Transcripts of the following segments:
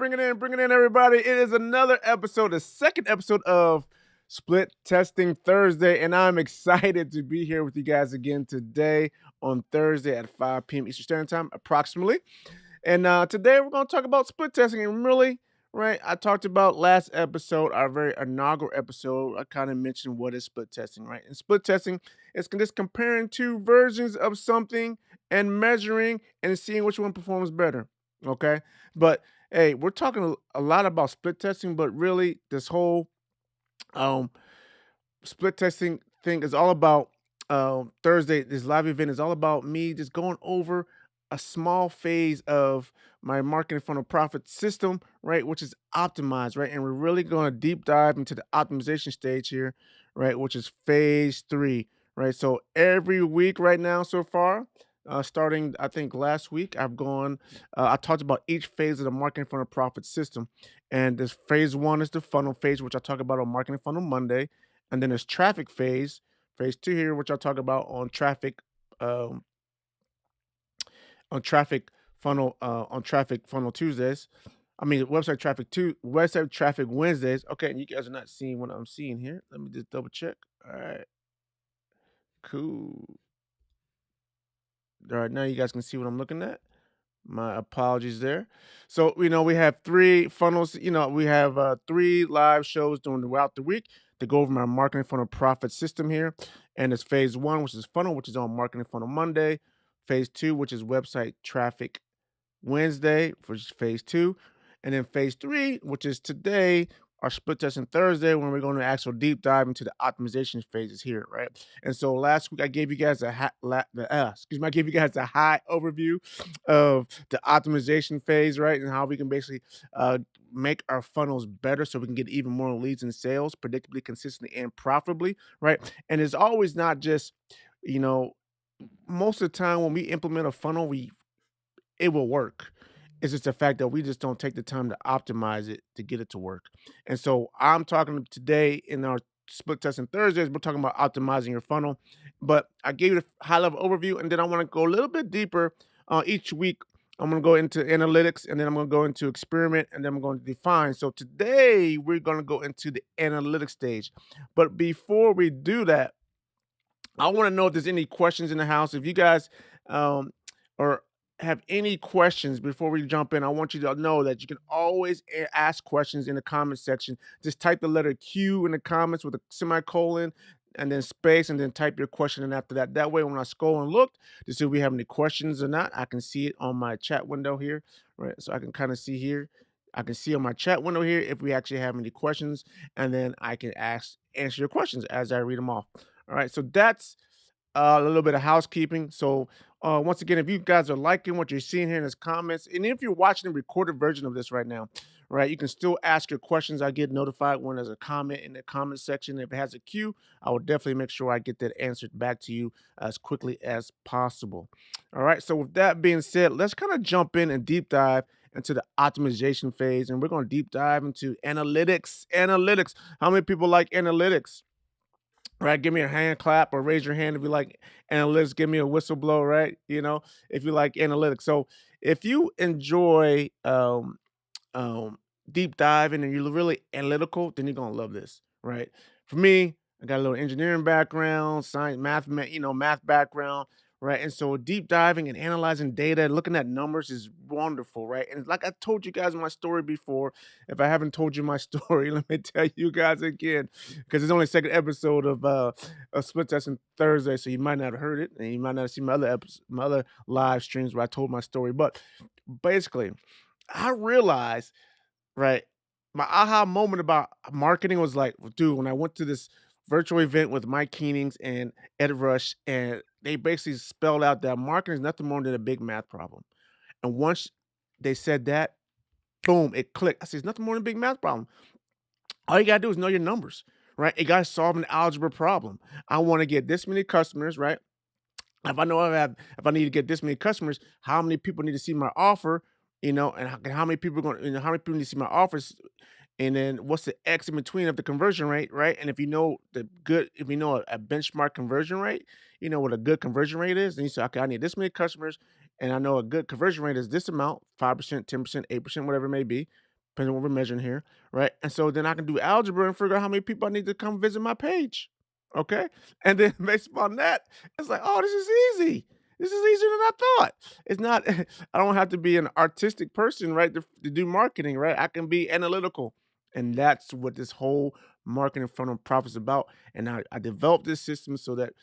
bring it in, everybody. It is another episode, the second episode of Split Testing Thursday, and I'm excited to be here with you guys again today on Thursday at 5 p.m. Eastern Standard Time, approximately. And today we're going to talk about split testing, and really, right, I talked about last episode, our very inaugural episode. I kind of mentioned what is split testing, right? And split testing is just comparing two versions of something and measuring and seeing which one performs better. Okay, but hey, we're talking a lot about split testing, but really, this whole um split testing thing is all about Thursday. This live event is all about me just going over a small phase of my marketing funnel profit system, right? Which is optimized, right? And we're really going to deep dive into the optimization stage here, right? Which is phase three, right? So every week right now so far, starting I think last week, I talked about each phase of the marketing funnel profit system. And this phase one is the funnel phase, which I talk about on Marketing Funnel Monday. And then there's traffic phase two here, which I'll talk about um, on traffic funnel Tuesdays. I mean website traffic Wednesdays. Okay, and you guys are not seeing what I'm seeing here. Let me just double check. All right, cool. All right, now you guys can see what I'm looking at. My apologies there. So, we have three funnels. We have three live shows throughout the week to go over my marketing funnel profit system here. And it's phase one, which is funnel, which is on Marketing Funnel Monday. Phase two, which is website traffic Wednesday, which is phase two. And then phase three, which is today, our split testing Thursday, when we're going to actually deep dive into the optimization phases here, right? And so last week I gave you guys I gave you guys a high overview of the optimization phase, right? And how we can basically make our funnels better so we can get even more leads and sales predictably, consistently, and profitably, right? And it's always not just, you know, most of the time when we implement a funnel, it will work. It's just the fact that we just don't take the time to optimize it to get it to work. And so I'm talking today in our split testing Thursdays, we're talking about optimizing your funnel. But I gave you a high level overview, and then I want to go a little bit deeper each week. I'm going to go into analytics, and then I'm going to go into experiment, and then I'm going to define. So today we're going to go into the analytics stage. But before we do that, I want to know if there's any questions in the house. If you guys um, or have any questions before we jump in, I want you to know that you can always ask questions in the comment section. Just type the letter Q in the comments with a semicolon and then space, and then type your question in after that. That way, when I scroll and look to see if we have any questions or not, I can see it on my chat window here, right? So I can kind of see here. I can see on my chat window here if we actually have any questions, and then I can answer your questions as I read them off. All right, so that's a little bit of housekeeping. So, once again, if you guys are liking what you're seeing here in the comments, and if you're watching the recorded version of this right now, right, you can still ask your questions. I get notified when there's a comment in the comment section. If it has a queue, I will definitely make sure I get that answered back to you as quickly as possible. All right, so with that being said, let's kind of jump in and deep dive into the optimization phase, and we're going to deep dive into analytics. Analytics. How many people like analytics? Right, give me a hand clap or raise your hand if you like analytics. Give me a whistle blow, right? If you like analytics. So if you enjoy deep diving and you're really analytical, then you're gonna love this, right? For me, I got a little engineering background, science, math background, right? And so deep diving and analyzing data, looking at numbers is wonderful, right? And like I told you guys my story before, if I haven't told you my story, let me tell you guys again, because it's only the second episode of Split Testing Thursday, so you might not have heard it, and you might not have seen my other live streams where I told my story. But basically, I realized, right, my aha moment about marketing was like, dude, when I went to this virtual event with Mike Keenings and Ed Rush, and they basically spelled out that marketing is nothing more than a big math problem. And once they said that, boom, it clicked. I said, it's nothing more than a big math problem. All you gotta do is know your numbers, right? You gotta solve an algebra problem. I want to get this many customers, right? If I need to get this many customers, how many people need to see my offer, and how many people are going, how many people need to see my offers, and then what's the X in between of the conversion rate, right? And if you know a benchmark conversion rate, you know what a good conversion rate is, then you say, okay, I need this many customers, and I know a good conversion rate is this amount, 5%, 10%, 8%, whatever it may be. depending on what we're measuring here, right? And so then I can do algebra and figure out how many people I need to come visit my page. Okay. And then based upon that, it's like, oh, this is easy. This is easier than I thought. It's not, I don't have to be an artistic person, right? To do marketing, right? I can be analytical. And that's what this whole marketing funnel profit is about. And I developed this system so that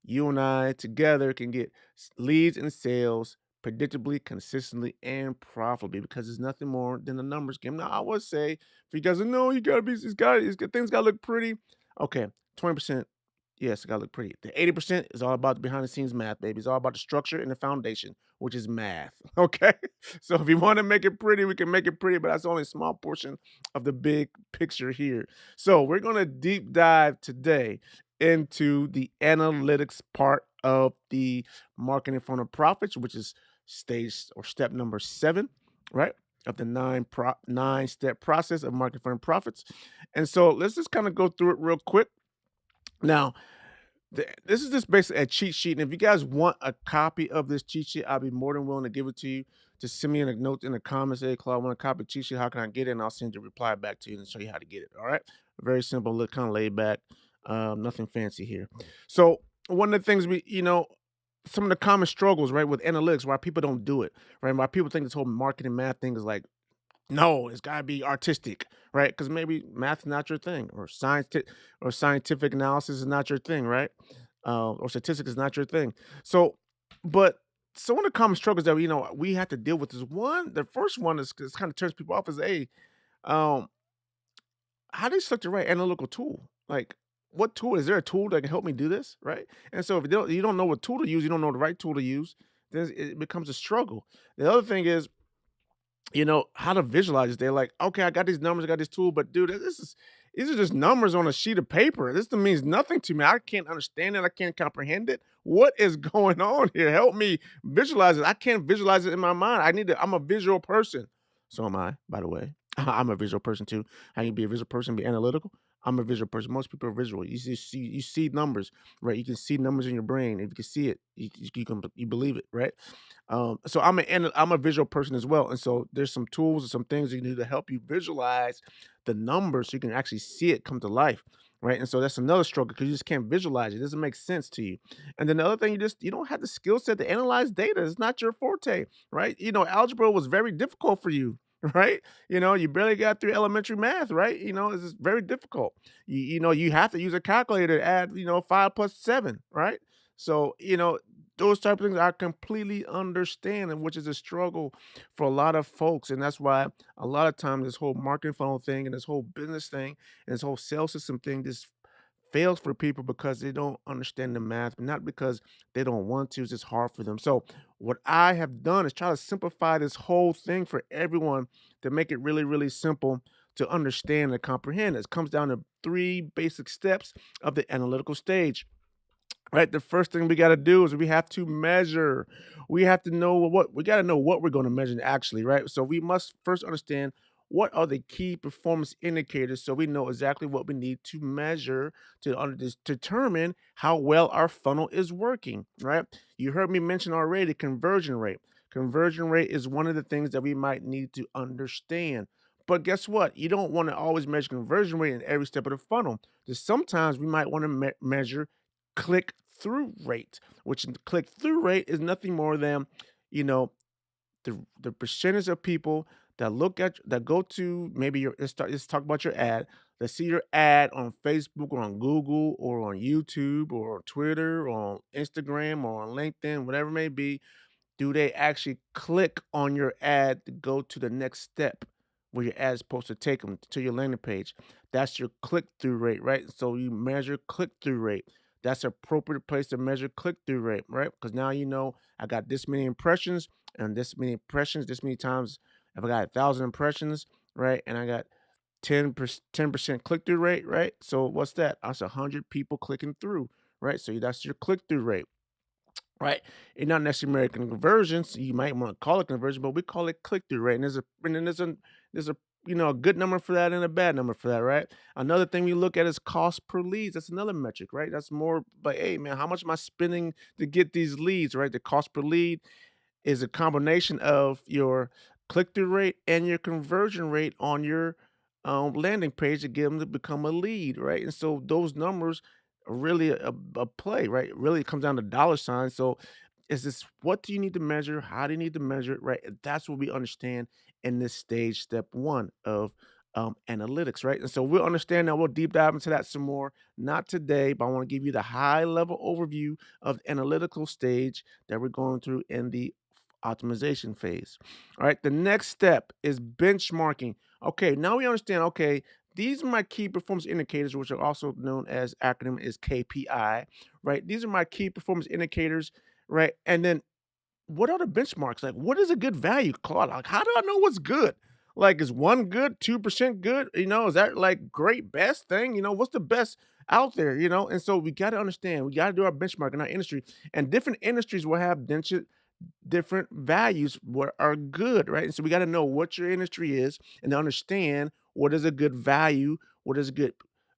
you and I together can get leads and sales predictably, consistently, and profitably because it's nothing more than a numbers game. Now, I would say, if you guys know, you gotta be, things gotta look pretty. Okay, 20%. Yes, it gotta look pretty. The 80% is all about the behind the scenes math, baby. It's all about the structure and the foundation, which is math. Okay. So if you want to make it pretty, we can make it pretty, but that's only a small portion of the big picture here. So we're gonna deep dive today into the analytics part of the marketing funnel profits, which is stage or step number 7, right? Of the 9 step process of marketing funnel profits. And so let's just kind of go through it real quick. Now, this is just basically a cheat sheet. And if you guys want a copy of this cheat sheet, I'll be more than willing to give it to you. Just send me in a note in the comments. Hey, Claude, I want a copy of cheat sheet. How can I get it? And I'll send you a reply back to you and show you how to get it. All right. Very simple, look kind of laid back. Nothing fancy here. So one of the things some of the common struggles, right, with analytics, why people don't do it, right? Why people think this whole marketing math thing is like, no, it's gotta be artistic, right? Because maybe math is not your thing, or scientific analysis is not your thing, right? Or statistics is not your thing. So, but some of the common struggles that we have to deal with is one. The first one is kind of turns people off is um, how do you select the right analytical tool? Like, what tool is there a tool that can help me do this, right? And so if you don't know what tool to use, you don't know the right tool to use, then it becomes a struggle. The other thing is how to visualize it. They're like, okay, I got these numbers, I got this tool, but dude, these are just numbers on a sheet of paper. This means nothing to me. I can't understand it. I can't comprehend it. What is going on here? Help me visualize it. I can't visualize it in my mind. I'm a visual person. So am I, by the way. I'm a visual person too. How you be a visual person, be analytical? I'm a visual person. Most people are visual. You see numbers, right? You can see numbers in your brain. If you can see it, you believe it, right? So I'm a visual person as well, and so there's some tools and some things you can do to help you visualize the numbers so you can actually see it come to life, right? And so that's another struggle because you just can't visualize it. It doesn't make sense to you. And then the other thing, you don't have the skill set to analyze data. It's not your forte, right? Algebra was very difficult for you. Right, you barely got through elementary math, right? It's just very difficult. You have to use a calculator to add, 5 plus 7, right? So those type of things I completely understand, and which is a struggle for a lot of folks. And that's why a lot of times this whole marketing funnel thing and this whole business thing and this whole sales system thing just fails for people because they don't understand the math, but not because they don't want to. It's just hard for them. So what I have done is try to simplify this whole thing for everyone to make it really, really simple to understand and comprehend. It comes down to 3 basic steps of the analytical stage. Right, the first thing we gotta do is we have to measure. We have to know we gotta know what we're gonna measure actually, right? So we must first understand what are the key performance indicators so we know exactly what we need to measure to determine how well our funnel is working, right? You heard me mention already conversion rate. Conversion rate is one of the things that we might need to understand. But guess what? You don't want to always measure conversion rate in every step of the funnel. Just sometimes we might want to measure click through rate, which click through rate is nothing more than, you know, the percentage of people that go to maybe let's talk about your ad. Let's see your ad on Facebook or on Google or on YouTube or on Twitter or on Instagram or on LinkedIn, whatever it may be. Do they actually click on your ad to go to the next step where your ad is supposed to take them to your landing page? That's your click through rate, right? So you measure click through rate. That's an appropriate place to measure click through rate, right? Because now I got this many impressions and this many impressions, this many times. If I got 1,000 impressions, right, and I got 10% click through rate, right? So what's that? That's 100 people clicking through, right? So that's your click through rate. Right, it's not necessarily American conversion, so you might want to call it conversion, but we call it click through rate. And there's a a good number for that and a bad number for that, right? Another thing we look at is cost per leads. That's another metric, right? That's more, but hey, man, how much am I spending to get these leads, right? The cost per lead is a combination of your click-through rate and your conversion rate on your landing page to get them to become a lead, right? And so those numbers are really a play, right? It really comes down to dollar signs. So is this what do you need to measure? How do you need to measure it, right? And that's what we understand in this stage, step one of analytics, right? And so we'll understand that. We'll deep dive into that some more. Not today, but I want to give you the high level overview of the analytical stage that we're going through in the optimization phase. All right. The next step is benchmarking. Okay. Now we understand. Okay. These are my key performance indicators, which are also known as acronym is KPI, right? These are my key performance indicators, right? And then what are the benchmarks? Like, what is a good value, Claude? Like, how do I know what's good? Like, is one good, 2% good? Is that like great best thing? What's the best out there? And so we got to understand, we got to do our benchmark in our industry, and different industries will have different values what are good, right? And so we got to know what your industry is and understand what is a good value, what is a good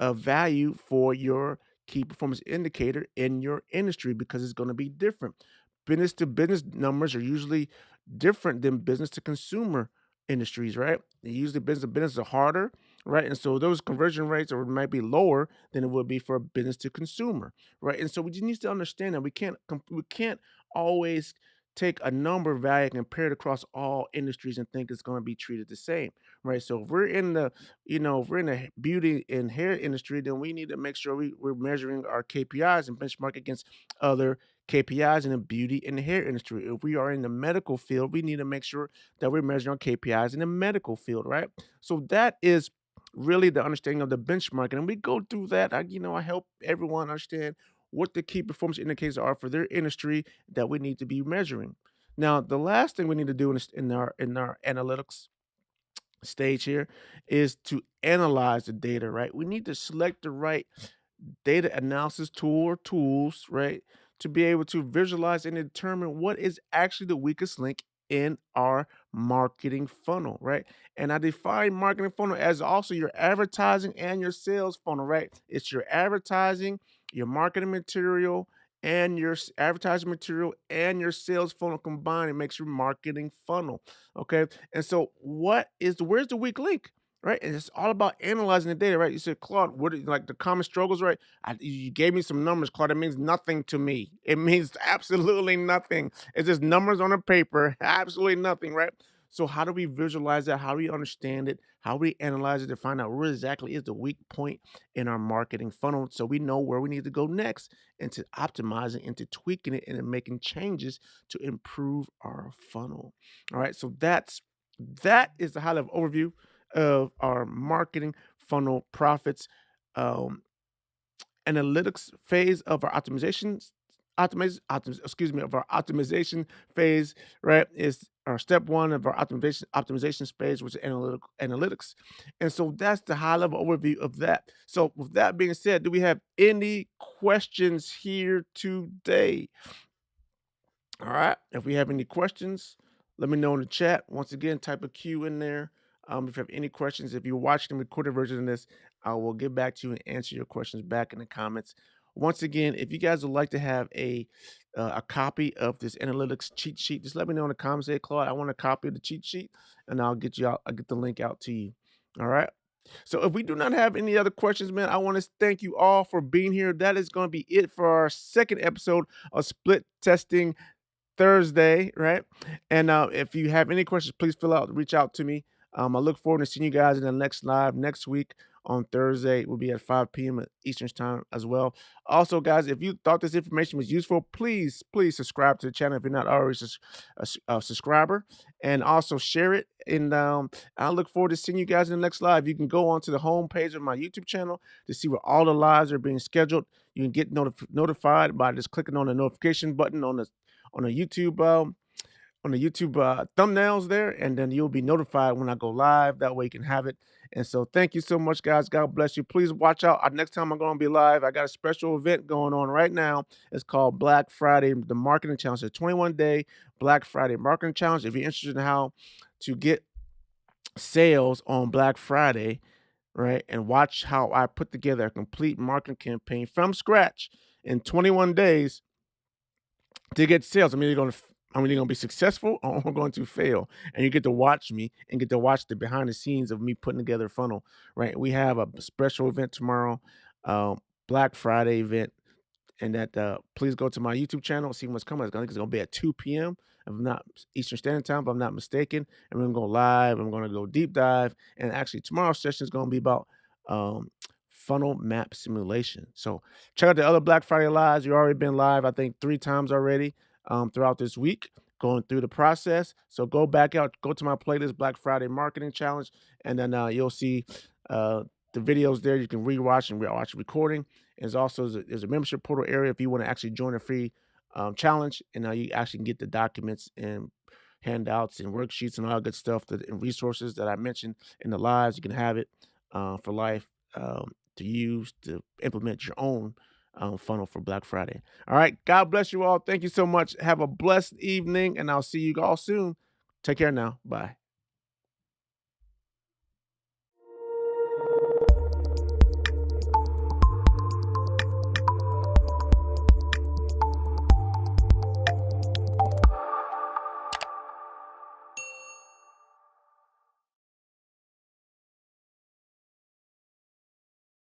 value for your key performance indicator in your industry because it's going to be different. Business to business numbers are usually different than business to consumer industries, right? Usually business to business are harder, right? And so those conversion rates might be lower than it would be for a business to consumer, right? And so we just need to understand that we can't always take a number value and compare it across all industries and think it's going to be treated the same, right? So if we're in the beauty and hair industry, then we need to make sure we're measuring our KPIs and benchmark against other KPIs in the beauty and the hair industry. If we are in the medical field, we need to make sure that we're measuring our KPIs in the medical field, right? So that is really the understanding of the benchmarking. And we go through that. I help everyone understand what the key performance indicators are for their industry that we need to be measuring. Now, the last thing we need to do in our analytics stage here is to analyze the data, right? We need to select the right data analysis tool or tools, right, to be able to visualize and determine what is actually the weakest link in our marketing funnel, right? And I define marketing funnel as also your advertising and your sales funnel, right? It's your advertising, your marketing material, and your advertising material and your sales funnel combined. It makes your marketing funnel. Okay. And so where's the weak link? Right. And it's all about analyzing the data, right? You said, Claude, what are like the common struggles, right? You gave me some numbers, Claude. It means nothing to me. It means absolutely nothing. It's just numbers on a paper, absolutely nothing, right? So how do we visualize that? How do we understand it? How do we analyze it to find out where exactly is the weak point in our marketing funnel so we know where we need to go next into optimizing, into tweaking it, and then making changes to improve our funnel. All right. So that is the high level overview of our marketing funnel profits. Um, Analytics phase of our of our optimization phase, right, is our step one of our optimization phase, which is analytics. And so that's the high level overview of that. So with that being said, do we have any questions here today? All right. If we have any questions, let me know in the chat. Once again, type a Q in there. If you have any questions, if you're watching the recorded version of this, I will get back to you and answer your questions back in the comments. Once again, if you guys would like to have a copy of this analytics cheat sheet, just let me know in the comments. Say, Claude, I want a copy of the cheat sheet, and I'll get the link out to you. All right. So if we do not have any other questions, man, I want to thank you all for being here. That is going to be it for our second episode of Split Testing Thursday, right? And if you have any questions, please reach out to me. I look forward to seeing you guys in the next live next week on Thursday. We'll be at 5 p.m. Eastern time as well. Also, guys, if you thought this information was useful, please subscribe to the channel if you're not already a subscriber, and also share it. And I look forward to seeing you guys in the next live. You can go onto the home page of my YouTube channel to see where all the lives are being scheduled. You can get notified by just clicking on the notification button on the YouTube thumbnails there, and then you'll be notified when I go live. That way you can have it. And so thank you so much, guys. God bless you. Please watch out. Next time I'm going to be live, I got a special event going on right now. It's called Black Friday, the Marketing Challenge. It's a 21-day Black Friday Marketing Challenge. If you're interested in how to get sales on Black Friday, right, and watch how I put together a complete marketing campaign from scratch in 21 days to get sales. I mean, you're going to I'm either gonna be successful or I'm going to fail. And you get to watch me and get to watch the behind the scenes of me putting together a funnel, right? We have a special event tomorrow, Black Friday event, and that please go to my YouTube channel, see what's coming. I think it's gonna be at 2 p.m. if I'm not Eastern Standard Time, if I'm not mistaken. And we're gonna go live. I'm gonna go deep dive. And actually, tomorrow's session is gonna be about um, funnel map simulation. So check out the other Black Friday lives. You've already been live, I think, 3 times already throughout this week, going through the process. So go back out, go to my playlist, Black Friday Marketing Challenge, and then you'll see uh, the videos there. You can rewatch and watch recording. There's a membership portal area if you want to actually join a free challenge, and now you actually can get the documents and handouts and worksheets and all that good stuff and resources that I mentioned in the lives. You can have it for life to use to implement your own funnel for Black Friday. All right. God bless you all. Thank you so much. Have a blessed evening, and I'll see you all soon. Take care now. Bye.